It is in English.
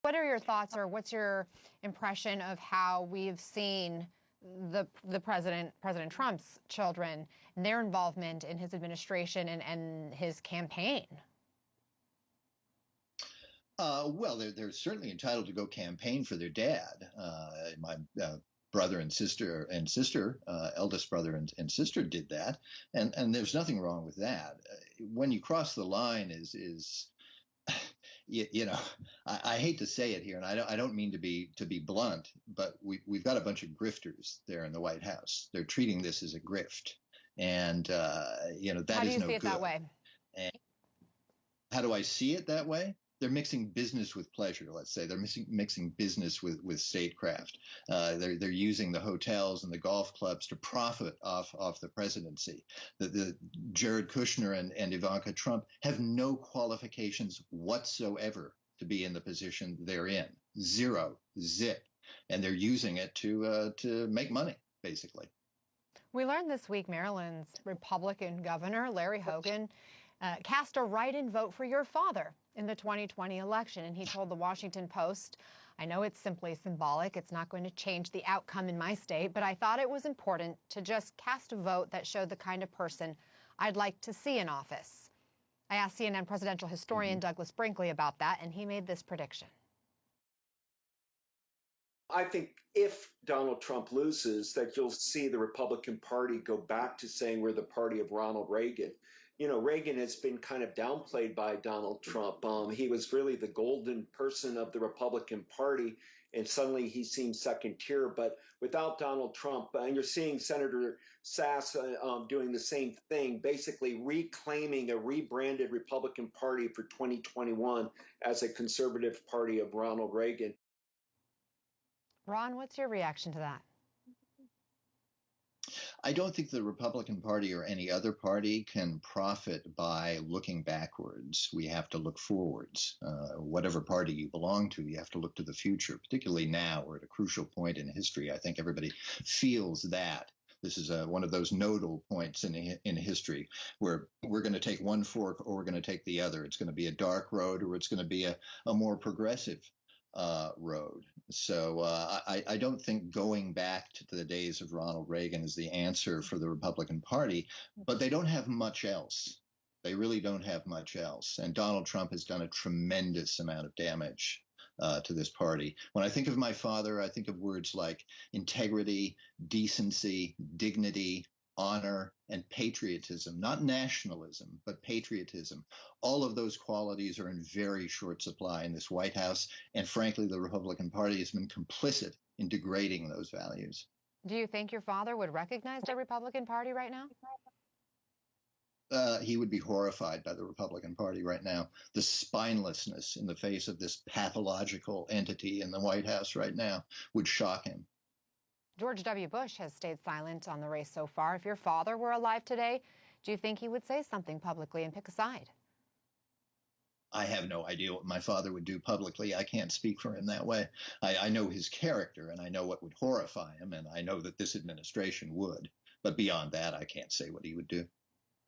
What are your thoughts, or what's your impression of how we've seen the President Trump's children and their involvement in his administration and his campaign? Well, they're certainly entitled to go campaign for their dad. My brother and sister, eldest brother and sister did that, and there's nothing wrong with that. When you cross the line is I hate to say it here, and I don't mean to be blunt, but we've got a bunch of grifters there in the White House. They're treating this as a grift, and that is no good. How do you see it that way? And how do I see it that way? They're mixing business with pleasure. Let's say they're mixing business with statecraft. They're using the hotels and the golf clubs to profit off the presidency. The Jared Kushner and Ivanka Trump have no qualifications whatsoever to be in the position they're in. Zero, zip, and they're using it to make money, basically. We learned this week Maryland's Republican governor, Larry Hogan, cast a write-in vote for your father in the 2020 election. And he told the Washington Post, "I know it's simply symbolic. It's not going to change the outcome in my state, but I thought it was important to just cast a vote that showed the kind of person I'd like to see in office." I asked CNN presidential historian Douglas Brinkley about that, and he made this prediction. I think if Donald Trump loses, that you'll see the Republican Party go back to saying we're the party of Ronald Reagan. You know, Reagan has been kind of downplayed by Donald Trump. He was really the golden person of the Republican Party, and suddenly he seems second tier. But without Donald Trump, and you're seeing Senator Sasse doing the same thing, basically reclaiming a rebranded Republican Party for 2021 as a conservative party of Ronald Reagan. Ron, what's your reaction to that? I don't think the Republican Party or any other party can profit by looking backwards. We have to look forwards. Whatever party you belong to, you have to look to the future, particularly now. We're at a crucial point in history. I think everybody feels that. This is one of those nodal points in history where we're going to take one fork or we're going to take the other. It's going to be a dark road or it's going to be a more progressive road. So I don't think going back to the days of Ronald Reagan is the answer for the Republican Party, but they don't have much else. They really don't have much else. And Donald Trump has done a tremendous amount of damage to this party. When I think of my father, I think of words like integrity, decency, dignity, honor, and patriotism, not nationalism, but patriotism. All of those qualities are in very short supply in this White House. And frankly, the Republican Party has been complicit in degrading those values. Do you think your father would recognize the Republican Party right now? He would be horrified by the Republican Party right now. The spinelessness in the face of this pathological entity in the White House right now would shock him. George W. Bush has stayed silent on the race so far. If your father were alive today, do you think he would say something publicly and pick a side? I have no idea what my father would do publicly. I can't speak for him that way. I know his character, and I know what would horrify him, and I know that this administration would. But beyond that, I can't say what he would do.